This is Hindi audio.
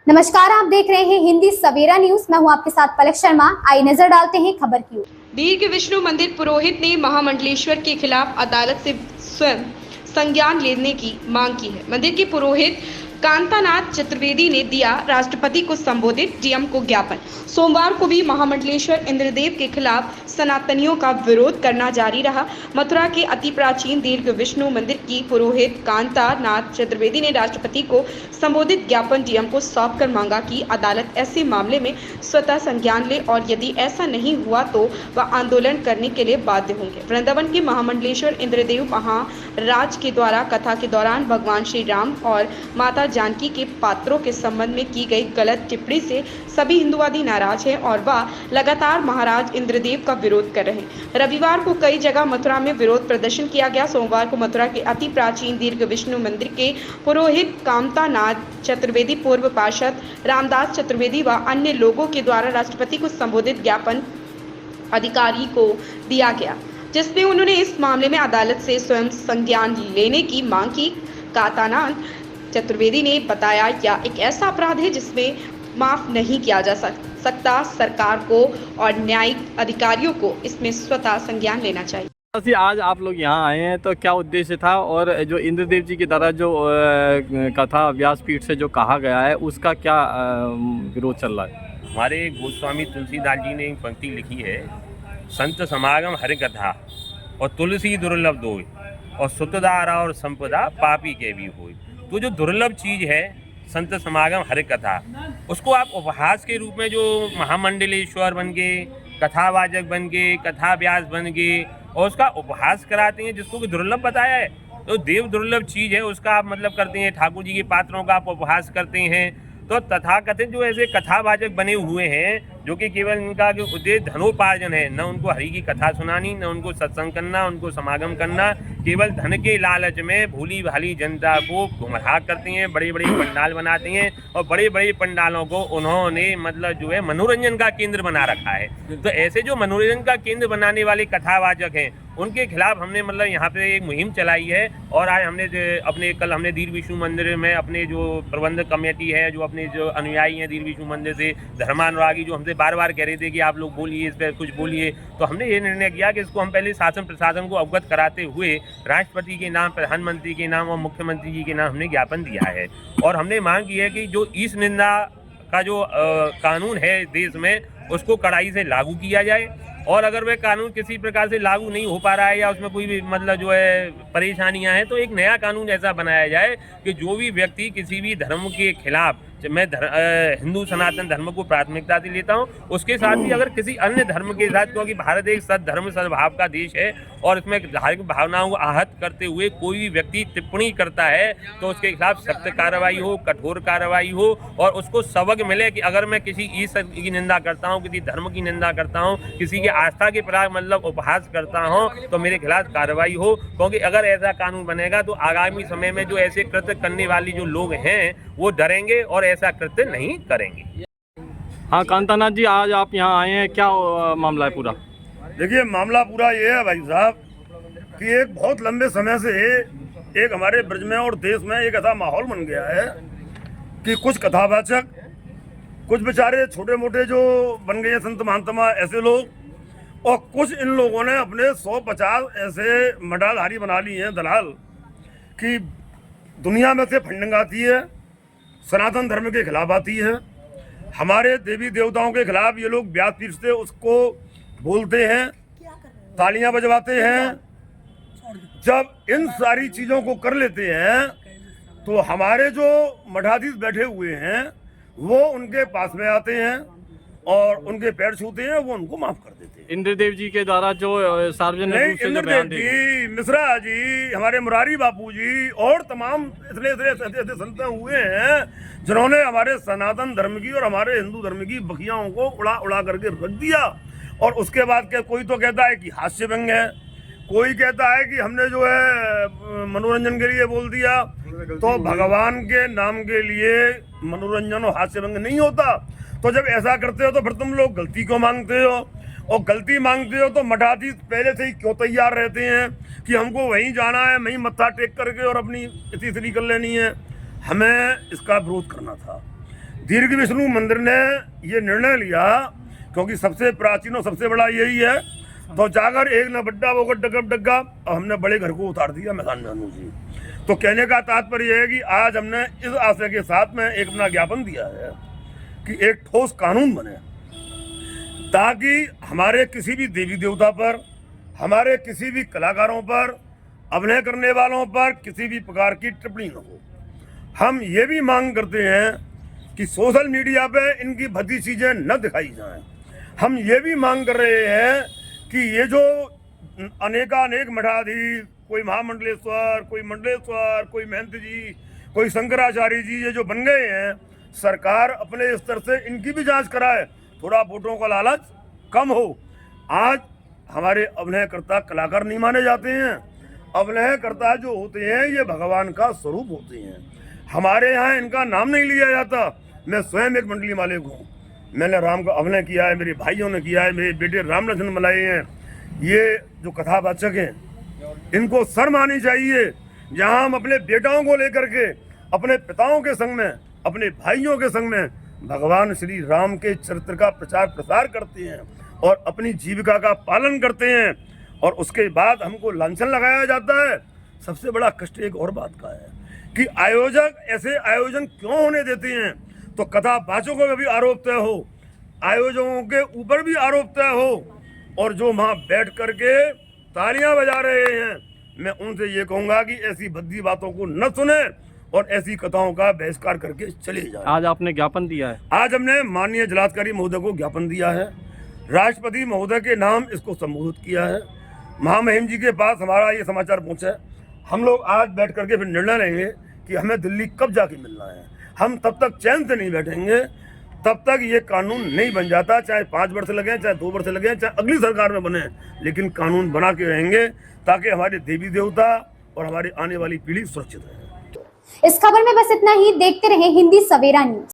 नमस्कार, आप देख रहे हैं हिंदी सवेरा न्यूज। मैं हूं आपके साथ पलक शर्मा। आइए नजर डालते हैं खबर की ओर। दीर्घ विष्णु मंदिर पुरोहित ने महामंडलेश्वर के खिलाफ अदालत से स्वयं संज्ञान लेने की मांग की है। मंदिर के पुरोहित कांतानाथ चतुर्वेदी ने दिया राष्ट्रपति को संबोधित डीएम को ज्ञापन। सोमवार को भी महामंडलेश्वर इंद्रदेव के खिलाफ सनातनियों का विरोध करना जारी रहा। मथुरा के अति प्राचीन दीर्घ विष्णु मंदिर की पुरोहित कांतानाथ चतुर्वेदी ने राष्ट्रपति को संबोधित ज्ञापन डीएम को सौंपकर मांगा कि अदालत ऐसे मामले में स्वतः संज्ञान ले और यदि ऐसा नहीं हुआ तो वह आंदोलन करने के लिए बाध्य होंगे। वृंदावन के महामंडलेश्वर इंद्रदेव महाराज के द्वारा कथा के दौरान भगवान श्री राम और माता जानकी के पात्रों के संबंध में की गई गलत टिप्पणी से सभी हिंदुवादी नाराज हैं और वह लगातार महाराज इंद्रदेव का विरोध कर रहे हैं। रविवार को कई जगह मथुरा में विरोध प्रदर्शन किया गया। सोमवार को मथुरा के अति प्राचीन दीर्घ विष्णु मंदिर के पुरोहित कामतानाथ चतुर्वेदी, पूर्व पार्षद रामदास चतुर्वेदी व अन्य लोगों के द्वारा राष्ट्रपति को संबोधित ज्ञापन अधिकारी को दिया गया, जिसमें उन्होंने इस मामले में अदालत से स्वयं संज्ञान लेने की मांग की। कांतानाथ चतुर्वेदी ने बताया, यह एक ऐसा अपराध है जिसमें माफ नहीं किया जा सकता। सरकार को और न्यायिक अधिकारियों को इसमें स्वतः संज्ञान लेना चाहिए। आज आप लोग यहाँ आए हैं तो क्या उद्देश्य था, और जो इंद्रदेव जी की द्वारा जो कथा व्यासपीठ से जो कहा गया है उसका क्या विरोध चल रहा है? हमारे गोस्वामी तुलसीदास जी ने एक पंक्ति लिखी है, संत समागम हरि कथा और तुलसी दुर्लभ दोय और सुतदारा और संपदा पापी के भी होय। तो जो दुर्लभ चीज़ है संत समागम हरि कथा, उसको आप उपहास के रूप में जो महामंडलेश्वर बन गए, कथावाचक बन गए, कथा व्यास बन गए और उसका उपहास कराते हैं, जिसको कि दुर्लभ बताया है। तो देव दुर्लभ चीज़ है, उसका आप मतलब करते हैं। ठाकुर जी के पात्रों का आप उपहास करते हैं। तो तथाकथित जो ऐसे कथावाचक बने हुए हैं जो कि केवल इनका जो उद्देश्य धनोपार्जन है, न उनको हरि की कथा सुनानी, न उनको सत्संग करना, उनको समागम करना, केवल धन के लालच में भोली भाली जनता को गुमराह करते हैं। बड़े बड़े पंडाल बनाते हैं और बड़े बड़े पंडालों को उन्होंने मतलब जो है मनोरंजन का केंद्र बना रखा है। तो ऐसे जो मनोरंजन का केंद्र बनाने वाले कथावाचक हैं उनके खिलाफ हमने मतलब यहाँ पे एक मुहिम चलाई है। और आज हमने कल हमने दीर्घ विष्णु मंदिर में अपने जो प्रबंधक कमेटी है, जो अपने जो अनुयायी हैं दीर्घ विष्णु मंदिर से, धर्मानुरागी जो हमसे बार बार कह रहे थे कि आप लोग बोलिए, इस पर कुछ बोलिए, तो हमने ये निर्णय किया कि इसको हम पहले शासन प्रशासन को अवगत कराते हुए राष्ट्रपति के नाम, प्रधानमंत्री के नाम और मुख्यमंत्री जी के नाम हमने ज्ञापन दिया है। और हमने मांग की है कि जो ईश निंदा का जो कानून है देश में, उसको कड़ाई से लागू किया जाए। और अगर वह कानून किसी प्रकार से लागू नहीं हो पा रहा है या उसमें कोई भी मतलब जो है परेशानियां हैं, तो एक नया कानून ऐसा बनाया जाए कि जो भी व्यक्ति किसी भी धर्म के खिलाफ, मैं हिंदू सनातन धर्म को प्राथमिकता से लेता हूं, उसके साथ ही अगर किसी अन्य धर्म के साथ, क्योंकि भारत एक सद्धर्म सद्भाव का देश है और इसमें धार्मिक भावनाओं को आहत करते हुए कोई भी व्यक्ति टिप्पणी करता है तो उसके खिलाफ सख्त कार्रवाई हो, कठोर कार्रवाई हो और उसको सबक मिले कि अगर मैं किसी ईश्वर की निंदा करता हूँ, किसी धर्म की निंदा करता हूँ, किसी की आस्था के प्रति मतलब उपहास करता हूँ, तो मेरे खिलाफ कार्रवाई हो। क्योंकि अगर ऐसा कानून बनेगा तो आगामी समय में जो ऐसे कृत्य करने वाले जो लोग हैं वो डरेंगे और ऐसा कृत्य नहीं करेंगे। हाँ कांतानाथ जी, आज आप यहाँ आए हैं, क्या मामला है पूरा? देखिए, मामला पूरा ये है भाई साहब कि एक बहुत लंबे समय से एक हमारे ब्रज में और देश में एक ऐसा माहौल बन गया है कि कुछ कथावाचक, कुछ बेचारे छोटे मोटे जो बन गए संत महात्मा ऐसे लोग, और कुछ इन लोगों ने अपने 150 ऐसे मडालधारी बना लिए हैं दलाल कि दुनिया में से फंडिंग आती है, सनातन धर्म के खिलाफ आती है, हमारे देवी देवताओं के खिलाफ ये लोग व्यासपीठ से उसको बोलते हैं, तालियां बजवाते हैं। जब इन सारी चीज़ों को कर लेते हैं तो हमारे जो मठाधीश बैठे हुए हैं वो उनके पास में आते हैं और उनके पैर छूते हैं, वो उनको माफ कर देते हैं। इंद्रदेव जी के द्वारा जो सार्वजनिक रूप से जो बयान दिए, जी, मिश्रा जी, हमारे मुरारी बापू जी और तमाम इतने संत हुए हैं जिन्होंने हमारे सनातन धर्म की और हमारे हिंदू धर्म की बखियाओं को उड़ा उड़ा करके रख दिया। और उसके बाद कोई तो कहता है कि हास्य व्यंग है, कोई कहता है कि हमने जो है मनोरंजन के लिए बोल दिया। तो भगवान के नाम के लिए मनोरंजन और हास्य व्यंग नहीं होता। तो जब ऐसा करते हो तो फिर तुम लोग गलती को मांगते हो, और गलती मांगते हो तो मठाधीश पहले से ही क्यों तैयार रहते हैं कि हमको वहीं जाना है, वहीं मत्था टेक करके और अपनी इतिश्री कर लेनी है। हमें इसका विरोध करना था। दीर्घ विष्णु मंदिर ने ये निर्णय लिया, क्योंकि सबसे प्राचीन और सबसे बड़ा यही है, तो जाकर एक न बड्डा वो डगब डग्गा, और हमने बड़े घर को उतार दिया मैदान में अनुजी। तो कहने का तात्पर्य है कि आज हमने इस आशय के साथ में एक अपना ज्ञापन दिया है कि एक ठोस कानून बने, ताकि हमारे किसी भी देवी देवता पर, हमारे किसी भी कलाकारों पर, अभिनय करने वालों पर किसी भी प्रकार की टिप्पणी न हो। हम ये भी मांग करते हैं कि सोशल मीडिया पे इनकी भद्दी चीज़ें न दिखाई जाएं। हम ये भी मांग कर रहे हैं कि ये जो अनेकानेक मठाधीश, कोई महामंडलेश्वर, कोई मंडलेश्वर, कोई महंत जी, कोई शंकराचार्य जी, ये जो बन गए हैं, सरकार अपने स्तर से इनकी भी जांच कराए, थोड़ा वोटों का लालच कम हो। आज हमारे अभिनयकर्ता कलाकार नहीं माने जाते हैं। अभिनयकर्ता जो होते हैं ये भगवान का स्वरूप होते हैं। हमारे यहाँ इनका नाम नहीं लिया जाता। मैं स्वयं एक मंडली मालिक हूँ, मैंने राम का अभिनय किया है, मेरे भाइयों ने किया है, मेरे बेटे राम लक्ष्मण मनाए हैं। ये जो कथावाचक हैं इनको शर्म आनी चाहिए। जहाँ हम अपने बेटाओं को लेकर के अपने पिताओं के संग में, अपने भाइयों के संग में भगवान श्री राम के चरित्र का प्रचार प्रसार करते हैं और अपनी जीविका का पालन करते हैं, और उसके बाद हमको लांछन लगाया जाता है। सबसे बड़ा कष्ट एक और बात का है कि आयोजक ऐसे आयोजन क्यों होने देते हैं। तो कथावाचकों पे भी आरोप तय हो, आयोजकों के ऊपर भी आरोप तय हो, और जो वहाँ बैठ करके तालियां बजा रहे हैं, मैं उनसे ये कहूँगा कि ऐसी भद्दी बातों को न सुने और ऐसी कथाओं का बहिष्कार करके चले जाए। आज आपने ज्ञापन दिया है? आज हमने माननीय जिलाधिकारी महोदय को ज्ञापन दिया है, राष्ट्रपति महोदय के नाम इसको संबोधित किया है, महामहिम जी के पास हमारा ये समाचार पहुँचा है। हम लोग आज बैठ करके फिर निर्णय लेंगे कि हमें दिल्ली कब जाके मिलना है। हम तब तक चैन से नहीं बैठेंगे तब तक ये कानून नहीं बन जाता, चाहे 5 वर्ष लगे, चाहे 2 वर्ष लगे, चाहे अगली सरकार में बने, लेकिन कानून बना के रहेंगे ताकि हमारे देवी देवता और हमारी आने वाली पीढ़ी सुरक्षित रहे। इस खबर में बस इतना ही। देखते रहे हिंदी सवेरा न्यूज।